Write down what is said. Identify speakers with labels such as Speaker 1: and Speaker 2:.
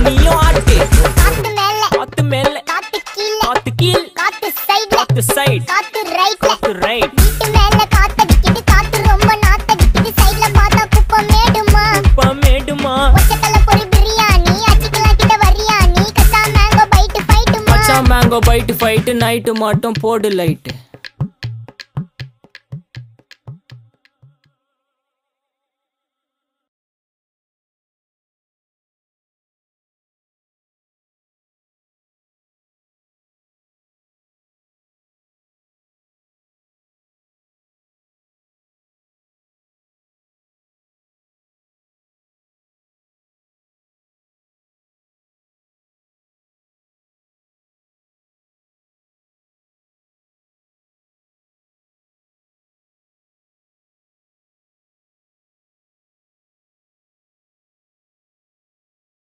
Speaker 1: நீயும் ஆட்டு.
Speaker 2: காத்து மேல
Speaker 1: காத்து மேல
Speaker 2: காத்து கீழ
Speaker 1: காத்து கீழ்
Speaker 2: காத்து சைடுல
Speaker 1: காத்து சைடு
Speaker 2: காத்து ரைட்ல
Speaker 1: காத்து ரைட்.
Speaker 2: வீட்டு மேல காத்தடிக்குது காத்து ரொம்ப நாத்தடிக்குது சைடுல பார்த்தா குப்பை மேடுமா
Speaker 1: மேடுமா
Speaker 2: ஒச்சக்கல்ல பொரி பிரியாணி அச்சிக்கலாம் கிட்ட வரியாணி கச்சா மேங்கோ பைட்டு ஃபைட்டுமா
Speaker 1: மச்சான் மேங்கோ பைட்டு ஃபைட்டு நைட்டு மட்டும் போடு லைட்டு.